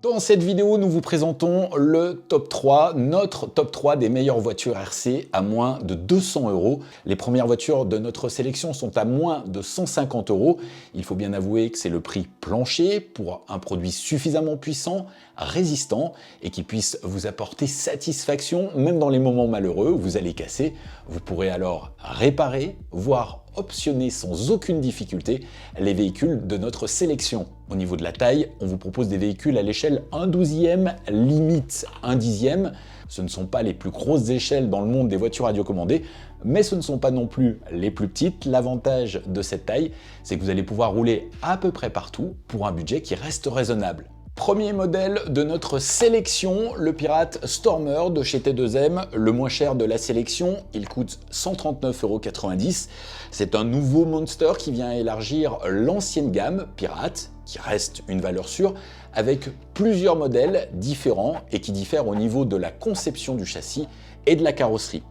Dans cette vidéo, nous vous présentons le top 3, notre top 3 des meilleures voitures RC à moins de 200 €. Les premières voitures de notre sélection sont à moins de 150 €. Il faut bien avouer que c'est le prix plancher pour un produit suffisamment puissant, résistant et qui puisse vous apporter satisfaction, même dans les moments malheureux où vous allez casser. Vous pourrez alors réparer, voire optionner sans aucune difficulté les véhicules de notre sélection. Au niveau de la taille, on vous propose des véhicules à l'échelle 1/12e, limite 1/10e. Ce ne sont pas les plus grosses échelles dans le monde des voitures radiocommandées, mais ce ne sont pas non plus les plus petites. L'avantage de cette taille, c'est que vous allez pouvoir rouler à peu près partout pour un budget qui reste raisonnable. Premier modèle de notre sélection, le Pirate Stormer de chez T2M, le moins cher de la sélection, il coûte 139,90 €. C'est un nouveau monster qui vient élargir l'ancienne gamme Pirate, qui reste une valeur sûre, avec plusieurs modèles différents et qui diffèrent au niveau de la conception du châssis et de la carrosserie.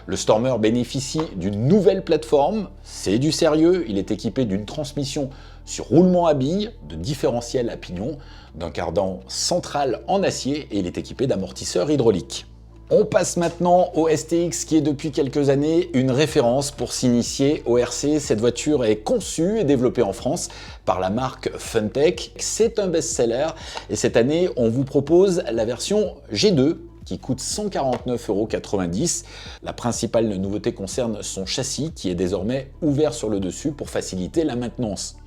Le Stormer bénéficie d'une nouvelle plateforme, c'est du sérieux, il est équipé d'une transmission sur roulement à billes, de différentiel à pignon, d'un cardan central en acier et il est équipé d'amortisseurs hydrauliques. On passe maintenant au STX qui est depuis quelques années une référence pour s'initier au RC. Cette voiture est conçue et développée en France par la marque Funtech. C'est un best-seller et cette année on vous propose la version G2 qui coûte 149,90 €. La principale nouveauté concerne son châssis qui est désormais ouvert sur le dessus pour faciliter la maintenance.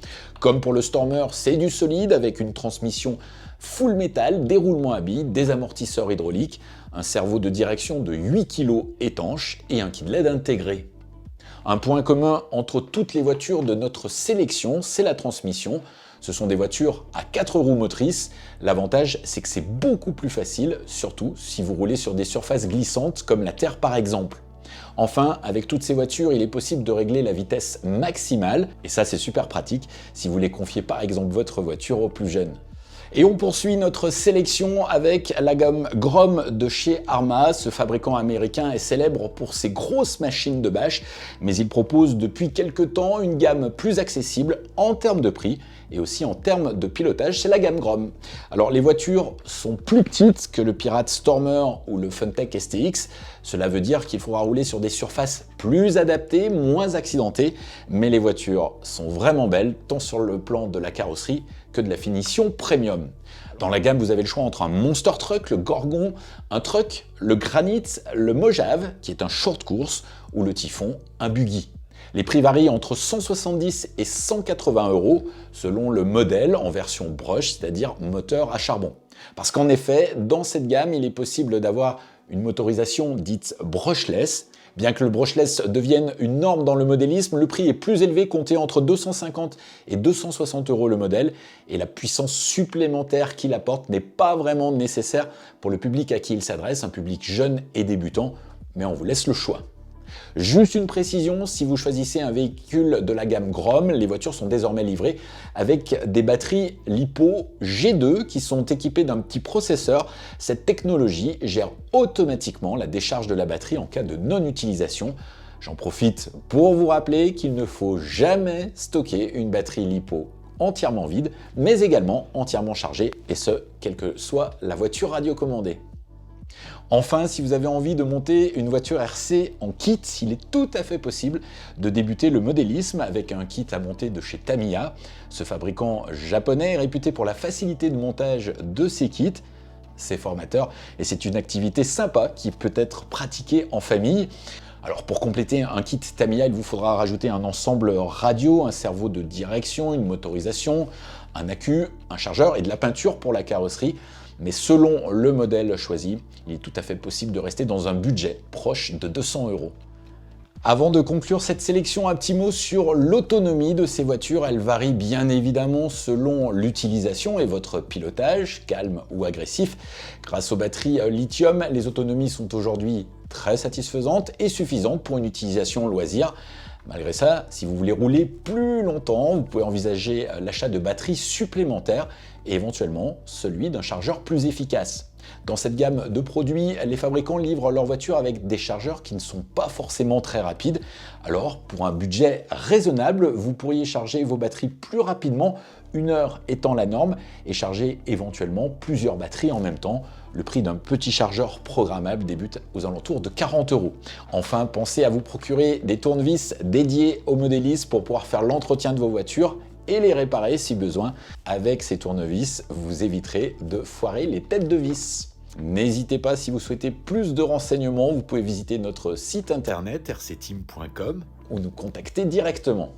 Comme pour le Stormer, c'est du solide avec une transmission full métal, des roulements à billes, des amortisseurs hydrauliques, un cerveau de direction de 8 kg étanche et un kit LED intégré. Un point commun entre toutes les voitures de notre sélection, c'est la transmission. Ce sont des voitures à 4 roues motrices. L'avantage, c'est que c'est beaucoup plus facile, surtout si vous roulez sur des surfaces glissantes comme la terre par exemple. Enfin, avec toutes ces voitures, il est possible de régler la vitesse maximale, et ça c'est super pratique si vous voulez confier par exemple votre voiture aux plus jeunes. Et on poursuit notre sélection avec la gamme Grom de chez Arrma. Ce fabricant américain est célèbre pour ses grosses machines de bâche, mais il propose depuis quelques temps une gamme plus accessible en termes de prix et aussi en termes de pilotage, c'est la gamme Grom. Alors les voitures sont plus petites que le Pirate Stormer ou le Funtech STX, cela veut dire qu'il faudra rouler sur des surfaces plus adaptées, moins accidentées, mais les voitures sont vraiment belles, tant sur le plan de la carrosserie que de la finition premium. Dans la gamme, vous avez le choix entre un Monster Truck, le Gorgon, un Truck, le Granite, le Mojave, qui est un short course, ou le Typhon, un Buggy. Les prix varient entre 170 et 180 € selon le modèle en version brush, c'est-à-dire moteur à charbon. Parce qu'en effet, dans cette gamme, il est possible d'avoir une motorisation dite brushless. Bien que le brushless devienne une norme dans le modélisme, le prix est plus élevé, compté entre 250 et 260 € le modèle, et la puissance supplémentaire qu'il apporte n'est pas vraiment nécessaire pour le public à qui il s'adresse, un public jeune et débutant, mais on vous laisse le choix. Juste une précision, si vous choisissez un véhicule de la gamme Grom, les voitures sont désormais livrées avec des batteries LiPo G2 qui sont équipées d'un petit processeur. Cette technologie gère automatiquement la décharge de la batterie en cas de non-utilisation. J'en profite pour vous rappeler qu'il ne faut jamais stocker une batterie LiPo entièrement vide, mais également entièrement chargée, et ce, quelle que soit la voiture radiocommandée. Enfin, si vous avez envie de monter une voiture RC en kit, il est tout à fait possible de débuter le modélisme avec un kit à monter de chez Tamiya. Ce fabricant japonais est réputé pour la facilité de montage de ses kits. C'est formateur et c'est une activité sympa qui peut être pratiquée en famille. Alors pour compléter un kit Tamiya, il vous faudra rajouter un ensemble radio, un cerveau de direction, une motorisation, un accu, un chargeur et de la peinture pour la carrosserie. Mais selon le modèle choisi, il est tout à fait possible de rester dans un budget proche de 200 €. Avant de conclure cette sélection, un petit mot sur l'autonomie de ces voitures. Elle varie bien évidemment selon l'utilisation et votre pilotage, calme ou agressif. Grâce aux batteries lithium, les autonomies sont aujourd'hui très satisfaisantes et suffisantes pour une utilisation loisir. Malgré ça, si vous voulez rouler plus longtemps, vous pouvez envisager l'achat de batteries supplémentaires et éventuellement celui d'un chargeur plus efficace. Dans cette gamme de produits, les fabricants livrent leurs voitures avec des chargeurs qui ne sont pas forcément très rapides. Alors, pour un budget raisonnable, vous pourriez charger vos batteries plus rapidement 1 heure étant la norme, et charger éventuellement plusieurs batteries en même temps. Le prix d'un petit chargeur programmable débute aux alentours de 40 €. Enfin, pensez à vous procurer des tournevis dédiés aux modélistes pour pouvoir faire l'entretien de vos voitures et les réparer si besoin. Avec ces tournevis, vous éviterez de foirer les têtes de vis. N'hésitez pas, si vous souhaitez plus de renseignements, vous pouvez visiter notre site internet rcteam.com ou nous contacter directement.